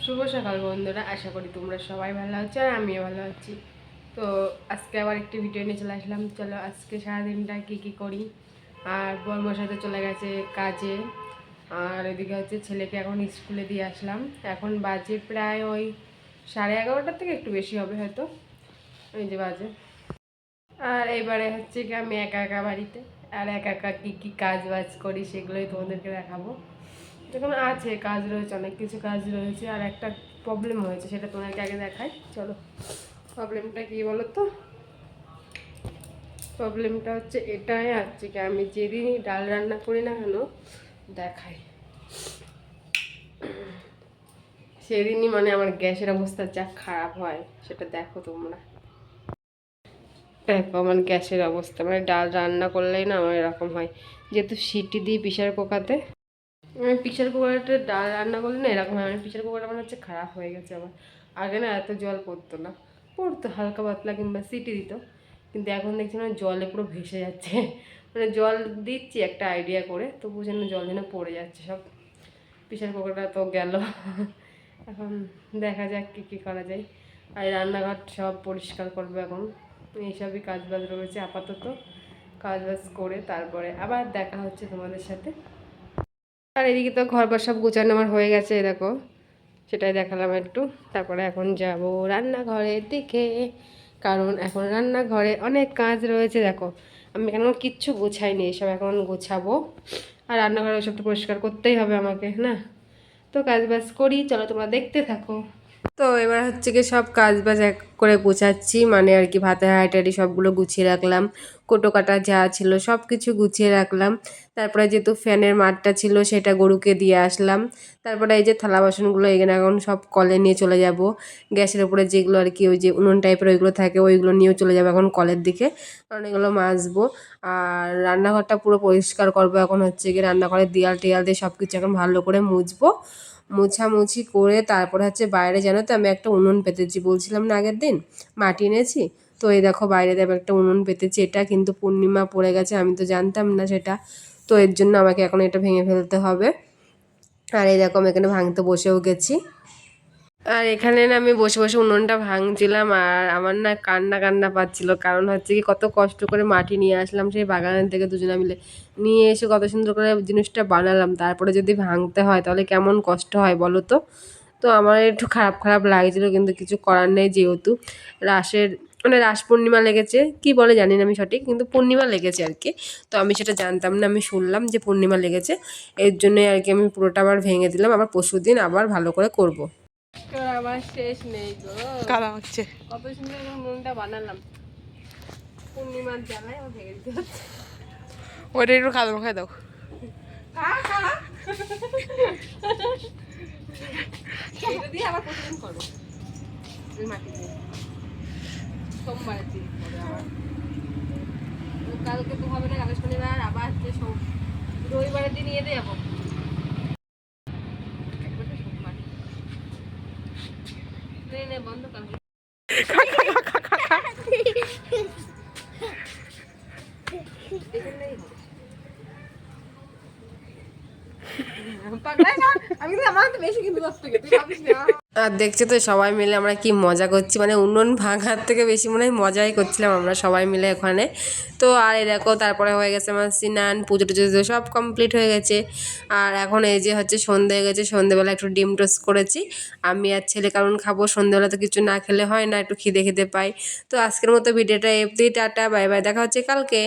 শুভ সকাল বন্ধুরা, আশা করি তোমরা সবাই ভালো আছো আর আমিও ভালো আছি। তো আজকে আবার একটি ভিডিও নিয়ে চলে আসলাম। চলো আজকে সারাদিনটা কী করি। আর বর্মশাই তো চলে গেছে কাজে, আর এদিকে হচ্ছে ছেলেকে এখন স্কুলে দিয়ে আসলাম। এখন বাজে প্রায় ওই 11:30 থেকে একটু বেশি হবে হয়তো, ওই যে বাজে। আর এবারে হচ্ছে কি আমি একা একা বাড়িতে, আর একা একা কী কাজ বাজ করি সেগুলোই তোমাদেরকে দেখাবো। যখন আছে কাজ রয়েছে, অনেক কিছু কাজ রয়েছে, আর একটা প্রবলেম হয়েছে, সেটা তোমাকে আগে দেখাই। চলো, প্রবলেমটা কী বলো তো। প্রবলেমটা হচ্ছে এটাই আছে কি, আমি যেদিনই ডাল রান্না করি না কেন দেখাই, সেদিনই মানে আমার গ্যাসের অবস্থা যা খারাপ হয় সেটা দেখো তোমরা। দেখো আমার গ্যাসের অবস্থা, মানে ডাল রান্না করলেই না আমার এরকম হয়। যেহেতু সিটি দিই প্রেশার কুকারে, আমি প্রেশার কুকারটা ডাল রান্না করলে না এরকম হয়। আমার প্রেশার কুকারটা মনে হচ্ছে খারাপ হয়ে গেছে আমার। আগে না এত জল পড়তো না, পড়তো হালকা পাতলা কিংবা সিটি দিত, কিন্তু এখন দেখছি না জলে পুরো ভেসে যাচ্ছে। মানে জল দিচ্ছি একটা আইডিয়া করে, তবু যেন জল যেন পড়ে যাচ্ছে সব। প্রেশার কুকারটা তো গেল। এখন দেখা যাক কী করা যায়। আর রান্নাঘর সব পরিষ্কার করবো এখন, এইসবই কাজবাজ রয়েছে আপাতত। কাজবাজ করে তারপরে আবার দেখা হচ্ছে তোমাদের সাথে। আর এদিকে তো ঘর বার সব গোছানো আমার হয়ে গেছে, দেখো সেটাই দেখালাম একটু। তারপরে এখন যাব রান্নাঘরের দিকে, কারণ এখন রান্নাঘরে অনেক কাজ রয়েছে। দেখো আমি এখন কিচ্ছু গোছাইনি, এসব এখন গোছাবো। আর রান্নাঘরে ওসব তো পরিষ্কার করতেই হবে আমাকে, না? তো কাজ বাজ করি, চলো তোমরা দেখতে থাকো। তো এবার হচ্ছে কি সব কাজ বাজ এক করে গোছাচ্ছি, মানে আর কি ভাতের হাঁড়ি সবগুলো গুছিয়ে রাখলাম, কোটো কাটা যা ছিল সব কিছু গুছিয়ে রাখলাম। তারপরে যেহেতু ফ্যানের মাঠটা ছিল সেটা গরুকে দিয়ে আসলাম। তারপরে এই যে থালা বাসনগুলো এখানে এখন সব কলে নিয়ে চলে যাব। গ্যাসের উপরে যেগুলো আর কি ওই যে উনুন টাইপের ওইগুলো থাকে, ওইগুলো নিয়েও চলে যাবো এখন কলের দিকে, কারণ এগুলো মাজবো। আর রান্নাঘরটা পুরো পরিষ্কার করবো। এখন হচ্ছে কি রান্নাঘরের দেয়াল টেয়াল দিয়ে সব কিছু এখন ভালো করে মুছবো। মোছামুছি করে তারপরে হচ্ছে বাইরে, জানো তো আমি একটা উনুন পেতেছি, বলছিলাম না আগের দিন মাটি এনেছি। তো এই দেখো বাইরে আমি একটা উনুন পেতেছি, এটা কিন্তু পূর্ণিমা পড়ে গেছে, আমি তো জানতাম না সেটা। তো এর জন্য আমাকে এখন এটা ভেঙে ফেলতে হবে। আর এই দেখো আমি এখানে ভাঙতে বসেও গেছি। আর এখানে না আমি বসে বসে উনুনটা ভাঙছিলাম, আর আমার না কান্না কান্না পাচ্ছিল। কারণ হচ্ছে কি কত কষ্ট করে মাটি নিয়ে আসলাম সেই বাগানের থেকে, দুজনে মিলে নিয়ে এসে কত সুন্দর করে জিনিসটা বানালাম, তারপরে যদি ভাঙতে হয় তাহলে কেমন কষ্ট হয় বলো তো। তো আমার একটু খারাপ খারাপ লাগছিল, কিন্তু কিছু করার নেই, যেহেতু রাসের মানে রাস পূর্ণিমা লেগেছে, কি বলে জানি না আমি সঠিক, কিন্তু পূর্ণিমা লেগেছে আর কি। তো আমি সেটা জানতাম না, আমি শুনলাম যে পূর্ণিমা লেগেছে, এর জন্যই আর কি আমি পুরোটা আবার ভেঙে দিলাম। আবার পরশুদিন আবার ভালো করে করব। আমার শেষ নেই গো, কাদা হচ্ছে। কত সুন্দর নুনটা বানালাম, পূর্ণিমার জ্বালায় আমার ভেঙে দিতে হচ্ছে। ওটা একটু কাদা মাখায় দাও। এটা দিয়ে আবার প্রতিদিন করো, ওই মাটি দিয়ে সোমবারের দিন করে আবার। কালকে তো হবে না, কালকে শনিবার, আবার হচ্ছে রবিবারের দিন নিয়ে যাবো। বন্ধ কালকে। আর দেখছো তো সবাই মিলে আমরা কি মজা করছি, মানে উনুন ভাঙার থেকে বেশি মনে হয় মজাই করছিলাম আমরা সবাই মিলে ওখানে। তো আর এই দেখো তারপরে হয়ে গেছে আমার স্নান, পুজো টুজো সব কমপ্লিট হয়ে গেছে। আর এখন এই যে হচ্ছে সন্ধে হয়ে গেছে, সন্ধেবেলা একটু ডিম টোস্ট করেছি আমি আর ছেলে, কারণ খাবো সন্ধেবেলা, তো কিছু না খেলে হয় না, একটু খিদে খিদে পাই। তো আজকের মতো ভিডিওটা এফডি, টাটা বাই বাই, দেখা হচ্ছে কালকে।